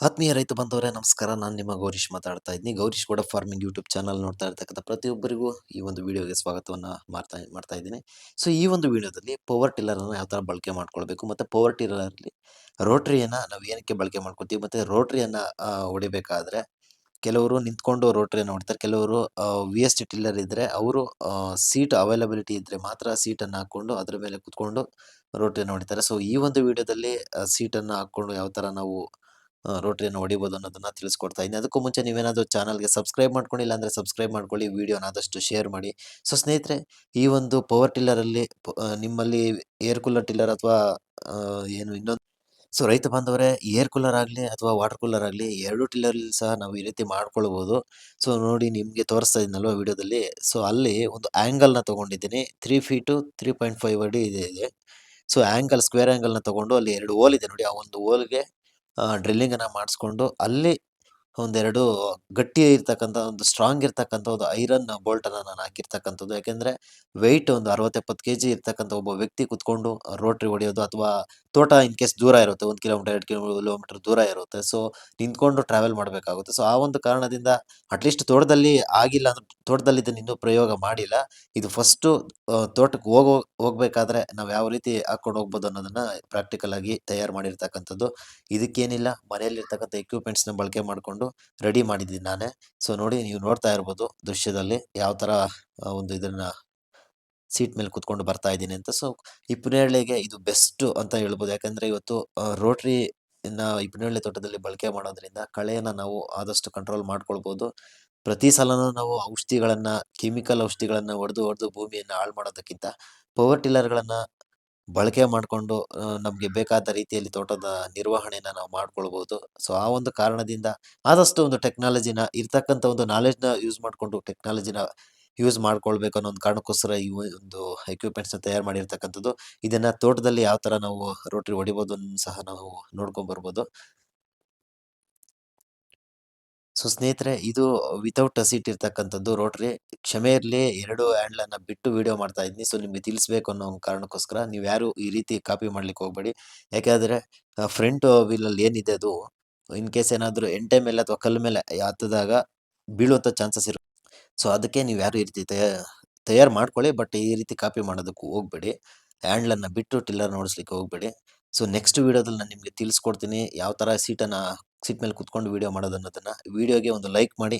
ಆತ್ಮೀಯ ರೈತ ಬಂಧುವರೇ ನಮಸ್ಕಾರ. ನಾನು ನಿಮ್ಮ ಗೌರೀಶ್ ಮಾತಾಡ್ತಾ ಇದ್ದೀನಿ. Gourish Gowda farming YouTube channel ನೋಡ್ತಾ ಇರ್ತಕ್ಕಂಥ ಪ್ರತಿಯೊಬ್ಬರಿಗೂ ಈ ಒಂದು ವಿಡಿಯೋಗೆ ಸ್ವಾಗತವನ್ನು ಮಾಡ್ತಾ ಇದ್ದೀನಿ. ಸೊ ಈ ಒಂದು ವಿಡಿಯೋದಲ್ಲಿ ಪವರ್ ಟಿಲ್ಲರನ್ನು ಯಾವ ಥರ ಬಳಕೆ ಮಾಡ್ಕೊಳ್ಬೇಕು, ಮತ್ತು ಪವರ್ ಟಿಲ್ಲರಲ್ಲಿ ರೋಟ್ರಿಯನ್ನು ನಾವು ಏನಕ್ಕೆ ಬಳಕೆ ಮಾಡ್ಕೊತೀವಿ, ಮತ್ತು ರೋಟ್ರಿಯನ್ನು ಹೊಡಿಬೇಕಾದ್ರೆ ಕೆಲವರು ನಿಂತ್ಕೊಂಡು ರೋಟ್ರಿಯನ್ನು ಹೊಡಿತಾರೆ. ಕೆಲವರು ವಿ ಎಸ್ ಟಿ ಟಿಲ್ಲರ್ ಇದ್ದರೆ ಅವರು ಸೀಟ್ ಅವೈಲಬಿಲಿಟಿ ಇದ್ದರೆ ಮಾತ್ರ ಸೀಟನ್ನು ಹಾಕ್ಕೊಂಡು ಅದರ ಮೇಲೆ ಕುತ್ಕೊಂಡು ರೋಟ್ರಿಯನ್ನು ಹೊಡಿತಾರೆ. ಸೊ ಈ ಒಂದು ವಿಡಿಯೋದಲ್ಲಿ ಸೀಟನ್ನು ಹಾಕ್ಕೊಂಡು ಯಾವ ಥರ ನಾವು ರೋಟ್ರಿಯನ್ನು ಹೊಡಿಬೋದು ಅನ್ನೋದನ್ನ ತಿಳಿಸ್ಕೊಡ್ತಾ ಇದ್ದೀನಿ. ಅದಕ್ಕೂ ಮುಂಚೆ ನೀವೇನಾದರೂ ಚಾನಲ್ಗೆ ಸಬ್ಸ್ಕ್ರೈಬ್ ಮಾಡ್ಕೊಂಡಿಲ್ಲ ಅಂದರೆ ಸಬ್ಸ್ಕ್ರೈಬ್ ಮಾಡ್ಕೊಳ್ಳಿ, ವಿಡಿಯೋನ ಆದಷ್ಟು ಶೇರ್ ಮಾಡಿ. ಸೊ ಸ್ನೇಹಿತರೆ, ಈ ಒಂದು ಪವರ್ ಟಿಲ್ಲರಲ್ಲಿ ನಿಮ್ಮಲ್ಲಿ ಏರ್ ಕೂಲರ್ ಟಿಲ್ಲರ್ ಅಥವಾ ಏನು ಇನ್ನೊಂದು, ಸೊ ರೈತ ಬಾಂಧವರೇ, ಏರ್ ಕೂಲರ್ ಆಗಲಿ ಅಥವಾ ವಾಟರ್ ಕೂಲರ್ ಆಗಲಿ ಎರಡು ಟಿಲ್ಲರಲ್ಲಿ ಸಹ ನಾವು ಈ ರೀತಿ ಮಾಡ್ಕೊಳ್ಬೋದು. ಸೊ ನೋಡಿ, ನಿಮಗೆ ತೋರಿಸ್ತಾ ಇದ್ದೀನಲ್ವ ವಿಡಿಯೋದಲ್ಲಿ, ಸೊ ಅಲ್ಲಿ ಒಂದು ಆ್ಯಂಗಲ್ನ ತೊಗೊಂಡಿದ್ದೀನಿ. 3 ಫೀಟು 3.5 ಅಡಿ ಇದೆ. ಸೊ ಸ್ಕ್ವೇರ್ ಆ್ಯಂಗಲ್ನ ತೊಗೊಂಡು ಅಲ್ಲಿ 2 ಹೋಲ್ ಇದೆ ನೋಡಿ, ಆ ಒಂದು ಹೋಲ್ಗೆ ಡ್ರಿಲ್ಲಿಂಗನ್ನು ಮಾಡಿಸ್ಕೊಂಡು ಅಲ್ಲಿ ಒಂದೆರಡು ಗಟ್ಟಿ ಇರ್ತಕ್ಕಂಥ ಒಂದು ಸ್ಟ್ರಾಂಗ್ ಇರ್ತಕ್ಕಂಥ ಒಂದು ಐರನ್ ಬೋಲ್ಟನ್ನು ನಾನು ಹಾಕಿರ್ತಕ್ಕಂಥದ್ದು. ಯಾಕೆಂದರೆ ವೆಯ್ಟ್ ಒಂದು 60-70 kg ಇರ್ತಕ್ಕಂಥ ಒಬ್ಬ ವ್ಯಕ್ತಿ ಕುತ್ಕೊಂಡು ರೋಟ್ರಿ ಹೊಡೆಯೋದು, ಅಥವಾ ತೋಟ ಇನ್ ಕೇಸ್ ದೂರ ಇರುತ್ತೆ, 1 ಕಿಲೋಮೀಟರ್ 2 ಕಿಲೋಮೀಟರ್ ದೂರ ಇರುತ್ತೆ. ಸೊ ನಿಂತ್ಕೊಂಡು ಟ್ರಾವೆಲ್ ಮಾಡಬೇಕಾಗುತ್ತೆ. ಸೊ ಆ ಒಂದು ಕಾರಣದಿಂದ ಅಟ್ಲೀಸ್ಟ್ ತೋಟದಲ್ಲಿ ಆಗಿಲ್ಲ ಅಂದ್ರೆ, ತೋಟದಲ್ಲಿ ಇದನ್ನು ಇನ್ನೂ ಪ್ರಯೋಗ ಮಾಡಿಲ್ಲ, ಇದು ಫಸ್ಟು ತೋಟಕ್ಕೆ ಹೋಗ್ಬೇಕಾದ್ರೆ ನಾವು ಯಾವ ರೀತಿ ಹಾಕ್ಕೊಂಡು ಹೋಗ್ಬೋದು ಅನ್ನೋದನ್ನ ಪ್ರಾಕ್ಟಿಕಲ್ ಆಗಿ ತಯಾರು ಮಾಡಿರ್ತಕ್ಕಂಥದ್ದು. ಇದಕ್ಕೇನಿಲ್ಲ, ಮನೆಯಲ್ಲಿರ್ತಕ್ಕಂಥ ಎಕ್ವಿಪ್ಮೆಂಟ್ಸ್ನ ಬಳಕೆ ಮಾಡಿಕೊಂಡು ರೆಡಿ ಮಾಡಿದ್ದೀನಿ ನಾನೇ. ಸೊ ನೋಡಿ, ನೀವು ನೋಡ್ತಾ ಇರ್ಬೋದು ದೃಶ್ಯದಲ್ಲಿ ಯಾವ ಥರ ಒಂದು ಇದನ್ನ ಸೀಟ್ ಮೇಲೆ ಕುತ್ಕೊಂಡು ಬರ್ತಾ ಇದ್ದೀನಿ ಅಂತ. ಸೊ ಹಿಪ್ಪನೇರಳೆಗೆ ಇದು ಬೆಸ್ಟ್ ಅಂತ ಹೇಳ್ಬೋದು. ಯಾಕಂದ್ರೆ ಇವತ್ತು ರೋಟ್ರಿ ಹಿಪ್ಪನೇರಳೆ ತೋಟದಲ್ಲಿ ಬಳಕೆ ಮಾಡೋದ್ರಿಂದ ಕಳೆಯನ್ನ ನಾವು ಆದಷ್ಟು ಕಂಟ್ರೋಲ್ ಮಾಡ್ಕೊಳ್ಬೋದು. ಪ್ರತಿ ಸಲನೂ ನಾವು ಕೆಮಿಕಲ್ ಔಷಧಿಗಳನ್ನ ಹೊಡೆದು ಭೂಮಿಯನ್ನ ಹಾಳು ಮಾಡೋದಕ್ಕಿಂತ ಪವರ್ ಟಿಲ್ಲರ್ಗಳನ್ನ ಬಳಕೆ ಮಾಡಿಕೊಂಡು ನಮಗೆ ಬೇಕಾದ ರೀತಿಯಲ್ಲಿ ತೋಟದ ನಿರ್ವಹಣೆನ ನಾವು ಮಾಡ್ಕೊಳ್ಬೋದು. ಸೊ ಆ ಒಂದು ಕಾರಣದಿಂದ ಆದಷ್ಟು ಒಂದು ಟೆಕ್ನಾಲಜಿನ, ಇರ್ತಕ್ಕಂಥ ಒಂದು ನಾಲೆಡ್ಜ್ನ ಯೂಸ್ ಮಾಡಿಕೊಂಡು ಟೆಕ್ನಾಲಜಿನ ಯೂಸ್ ಮಾಡ್ಕೊಳ್ಬೇಕು ಅನ್ನೋ ಒಂದು ಕಾರಣಕ್ಕೋಸ್ಕರ ಈ ಒಂದು ಎಕ್ವಿಪ್ಮೆಂಟ್ಸ್ನ ತಯಾರು ಮಾಡಿರ್ತಕ್ಕಂಥದ್ದು. ಇದನ್ನ ತೋಟದಲ್ಲಿ ಯಾವ ಥರ ನಾವು ರೋಟ್ರಿ ಹೊಡಿಬೋದು ಅನ್ನೋದನ್ನ ಸಹ ನಾವು ನೋಡ್ಕೊಂಡ್ ಬರ್ಬೋದು. ಸೊ ಸ್ನೇಹಿತರೆ, ಇದು ವಿತೌಟ್ ಸೀಟ್ ಇರ್ತಕ್ಕಂಥದ್ದು ರೋಟ್ರಿ. ಕ್ಷಮೆ ಇರಲಿ, 2 ಹ್ಯಾಂಡ್ಲನ್ನ ಬಿಟ್ಟು ವಿಡಿಯೋ ಮಾಡ್ತಾ ಇದ್ದೀನಿ. ಸೊ ನಿಮಗೆ ತಿಳಿಸ್ಬೇಕು ಅನ್ನೋ ಒಂದು ಕಾರಣಕ್ಕೋಸ್ಕರ ನೀವು ಯಾರು ಈ ರೀತಿ ಕಾಪಿ ಮಾಡ್ಲಿಕ್ಕೆ ಹೋಗಬೇಡಿ. ಯಾಕೆಂದರೆ ಫ್ರಂಟ್ ವೀಲಲ್ಲಿ ಏನಿದೆ ಅದು ಇನ್ ಕೇಸ್ ಏನಾದರೂ ಎಂಟೆ ಮೇಲೆ ಅಥವಾ ಕಲ್ಲು ಮೇಲೆ ಹತ್ತಿದಾಗ ಬೀಳುವಂಥ ಚಾನ್ಸಸ್ ಇರುತ್ತೆ. ಸೊ ಅದಕ್ಕೆ ನೀವು ಯಾರು ಈ ರೀತಿ ತಯಾರು ಮಾಡ್ಕೊಳ್ಳಿ, ಬಟ್ ಈ ರೀತಿ ಕಾಪಿ ಮಾಡೋದಕ್ಕೆ ಹೋಗಬೇಡಿ. ಹ್ಯಾಂಡ್ಲನ್ನು ಬಿಟ್ಟು ಟಿಲ್ಲರ್ನ ಓಡಿಸ್ಲಿಕ್ಕೆ ಹೋಗಬೇಡಿ. ಸೊ ನೆಕ್ಸ್ಟ್ ವಿಡಿಯೋದಲ್ಲಿ ನಾನು ನಿಮಗೆ ತಿಳಿಸ್ಕೊಡ್ತೀನಿ ಯಾವ ಥರ ಸೀಟ್ ಮೇಲೆ ಕುತ್ಕೊಂಡು ವಿಡಿಯೋ ಮಾಡೋದು ಅನ್ನೋದನ್ನ. ವಿಡಿಯೋಗೆ ಒಂದು ಲೈಕ್ ಮಾಡಿ.